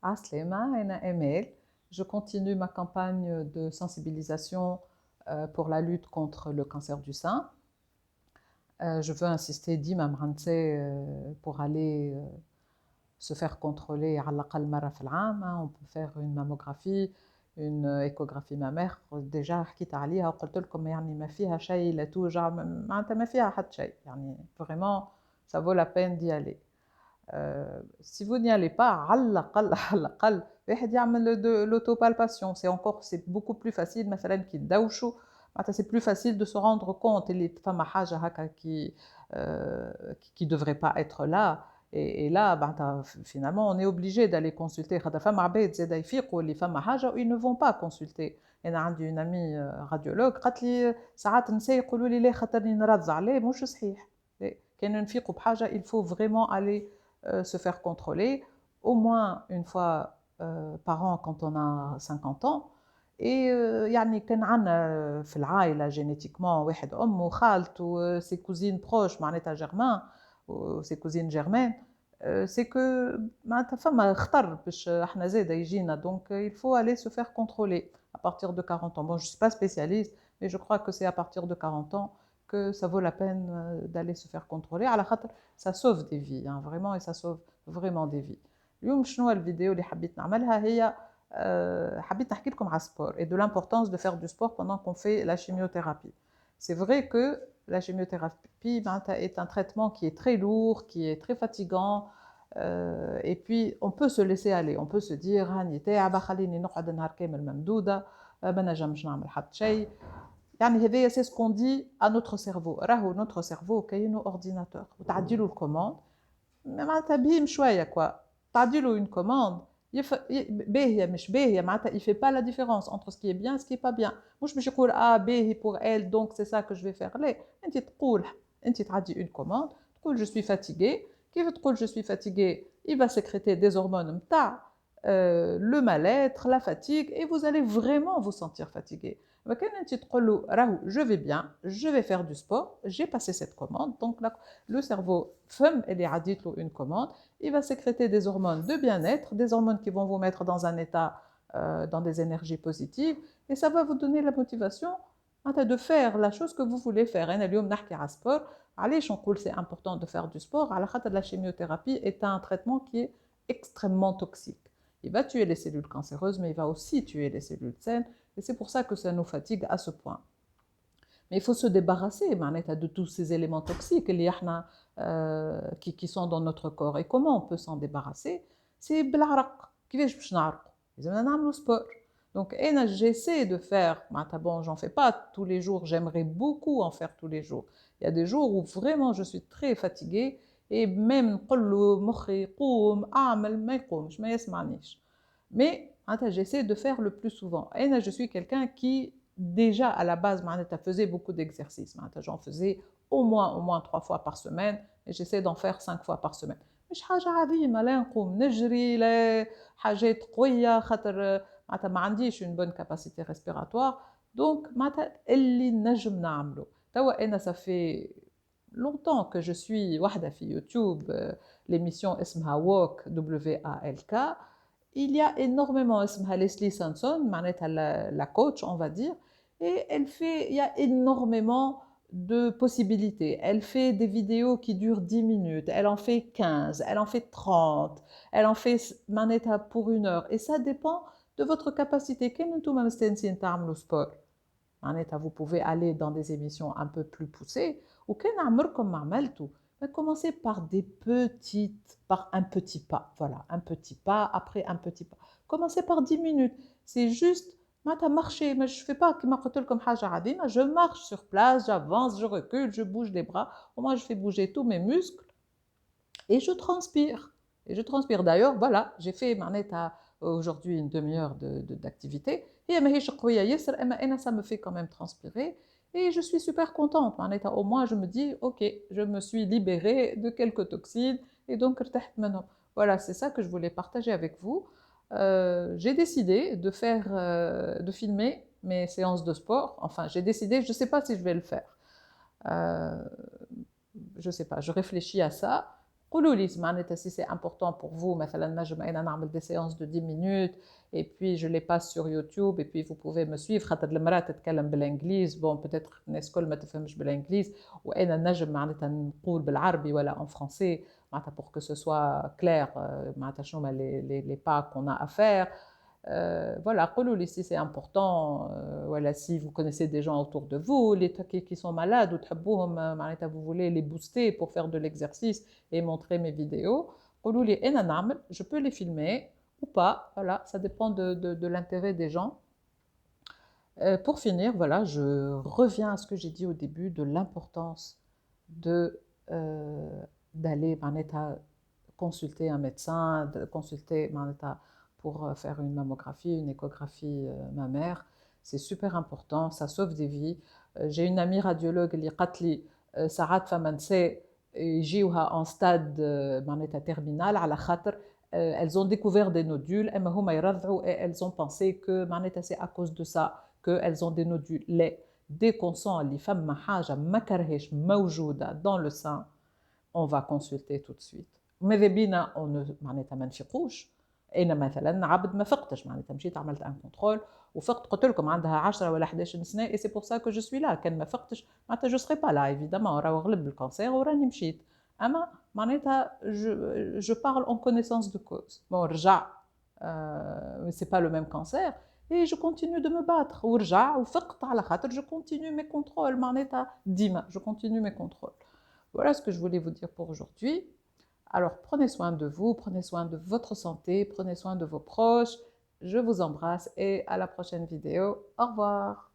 Aslema et Emel, je continue ma campagne de sensibilisation pour la lutte contre le cancer du sein. Je veux insister d'Imam Ramsey pour aller se faire contrôler à l'aqal mara fil aam. On peut faire une mammographie, une échographie mammaire. Déjà حكيت عليها وقلت لكم يعني ما فيها شيء لا توجع معناتها ما فيها حتى شيء يعني vraiment ça vaut la peine d'y aller. Si vous n'y allez pas, على الأقل واحد يعمل l'autopalpation. C'est beaucoup plus facile مثلا كي تدوشوا معناتها c'est plus facile de se rendre compte اللي فما حاجة هكا qui devrait pas être là. Et là, finalement, on est obligé d'aller consulter. خاطر فما عباد زاده يفيقوا اللي فما حاجة ils ne vont pas consulter. أنا عندي une amie radiologue قالت لي ساعات النساء يقولوا لي لا خاطرني نرضع عليه مش صحيح. كان نفيقوا بحاجة il faut vraiment aller se faire contrôler au moins une fois par an quand on a 50 ans. Et يعني كان عندنا في العائلة génétiquement واحد أم وخالته ses cousines proches معناتها germain ou ses cousines germaines. C'est que معناتها فما خطر باش احنا زاده يجينا donc il faut aller se faire contrôler à partir de 40 ans. Bon, je ne suis pas spécialiste, mais je crois que c'est à partir de 40 ans que ça vaut la peine d'aller se faire contrôler. على خاطر ça sauve des vies, hein, vraiment, et ça sauve vraiment des vies. اليوم شنو الفيديو اللي حبيت نعملها هي حبيت نحكي لكم على السبور et de l'importance de faire du sport pendant qu'on fait la chimiothérapie. C'est vrai que la chimiothérapie est un traitement qui est très lourd, qui est très fatigant, et puis on peut se laisser aller, on peut se dire هاني تعبة خليني نقعد نهار كامل ممدودة ما نجمش نعمل حتى شيء. يعني هذايا c'est ce qu'on dit à notre cerveau. راهو notre cerveau كأنه ordinateur وتعدي له الكوموند معناتها بهيم شوية كوا تعدي له une commande باهية مش باهية معناتها il fait pas la différence entre ce qui est bien et ce qui est pas bien. مش باش يقول باهي pour elle donc c'est ça que je vais faire. لا انت تقول انت تعدي une commande تقول je suis fatiguée. كيف تقول je suis fatiguée il va sécréter des hormones نتاع le mal-être, la fatigue, et vous allez vraiment vous sentir fatigué. Je vais bien, je vais faire du sport, j'ai passé cette commande, donc là, le cerveau, il a dit une commande, il va sécréter des hormones de bien-être, des hormones qui vont vous mettre dans un état, dans des énergies positives, et ça va vous donner la motivation de faire la chose que vous voulez faire. Allez, c'est important de faire du sport, la chimiothérapie est un traitement qui est extrêmement toxique. Il va tuer les cellules cancéreuses, mais il va aussi tuer les cellules saines, et c'est pour ça que ça nous fatigue à ce point. Mais il faut se débarrasser de tous ces éléments toxiques qui sont dans notre corps. Et comment on peut s'en débarrasser? C'est بالعرق. كيفاش باش نعرقوا؟ لازمنا نعملوا sport. Donc, j'essaie de faire, bon, j'en fais pas tous les jours, j'aimerais beaucoup en faire tous les jours. Il y a des jours où vraiment je suis très fatiguée, et même نقول له مخي قوم اعمل ما يقومش ما يسمعنيش. Mais j'essaie de faire le plus souvent. Et je suis quelqu'un qui déjà à la base faisait beaucoup d'exercices. J'en faisais au moins 3 fois par semaine, et j'essaie d'en faire 5 fois par semaine. مش حاجة عظيمة لا نقوم نجري لا حاجات قوية خاطر ما عنديش une bonne capacité respiratoire. Donc اللي نجم نعمله. توا أنا ça fait longtemps que je suis وحدة في يوتيوب l'émission اسمها Walk WALK. Il y a énormément اسمها Leslie Sanson معناتها la coach on va dire, et il y a énormément de possibilités. Elle fait des vidéos qui durent 10 minutes, elle en fait 15, elle en fait 30, elle en fait معناتها pour 1 heure, et ça dépend de votre capacité. كان نتوما مستانسين تعملوا sport معناتها vous pouvez aller dans des émissions un peu plus poussées, وكان عمركم ما عملتوا commencez par un petit pas. Voilà, un petit pas, après un petit pas. Commencez par 10 minutes. C'est juste, marcher. Mais je ne fais pas comme je marche sur place, j'avance, je recule, je bouge les bras. Au moins, je fais bouger tous mes muscles et je transpire. Et je transpire. D'ailleurs, voilà, j'ai fait aujourd'hui une demi-heure d'activité. Et ça me fait quand même transpirer. Et je suis super contente. Au moins, je me dis, ok, je me suis libérée de quelques toxines. Et donc, voilà, c'est ça que je voulais partager avec vous. J'ai décidé de filmer mes séances de sport. Enfin, j'ai décidé, je ne sais pas si je vais le faire. Je ne sais pas, je réfléchis à ça. قولوا لي معناتها si c'est important pour vous مثلا نجم انا نعمل des séances de 10 minutes et puis je les passe sur YouTube et puis vous pouvez me suivre خاطر المرأة تتكلم بالانجليز بون peut-être الناس كل ما تفهمش بالانجليز وانا نجم معناتها نقول بالعربي ولا en français معناتها pour que ce soit clair معناتها شنو هما les pas qu'on a à faire. Voilà, قولوا لي si c'est important, voilà, si vous connaissez des gens autour de vous, les qui sont malades ou تحبوهم معناتها vous voulez les booster pour faire de l'exercice et montrer mes vidéos, قولوا لي أنا نعمل, je peux les filmer ou pas, voilà, ça dépend de l'intérêt des gens. Pour finir, voilà, je reviens à ce que j'ai dit au début de l'importance d'aller معناتها consulter un médecin, de consulter معناتها pour faire une mammographie, une échographie mammaire. C'est super important, ça sauve des vies. J'ai une amie radiologue اللي قالت لي ساعات فما نساء يجيوها en stade معناتها terminal على خاطر elles ont découvert des nodules اما هما يرضعوا et elles ont pensé que معناتها c'est à cause de ça qu'elles ont des nodules. لا dès qu'on sent اللي فما حاجة ما كرهش موجودة dans le sein, on va consulter tout de suite. ماذا بينا معناتها ما نفيقوش. انا مثلا عبد ما فقتش معناتها مشيت عملت ان كنترول وفقت قلت لكم عندها 10 ولا 11 سنه اي سي بور سا كو جو سوي لا كان ما فقتش معناتها جو سري با لا ايفيدامون راهو غلب الكانسير وراني مشيت اما معناتها جو بارل اون كونيسانس دو كوز بون رجع سي با لو ميم كانسير اي جو كونتينيو دو مو باتر ورجع وفقت على خاطر جو كونتينيو مي كنترول معناتها ديما جو كونتينيو مي كنترول. Voilà ce que je voulais vous dire pour aujourd'hui. Alors prenez soin de vous, prenez soin de votre santé, prenez soin de vos proches. Je vous embrasse et à la prochaine vidéo. Au revoir.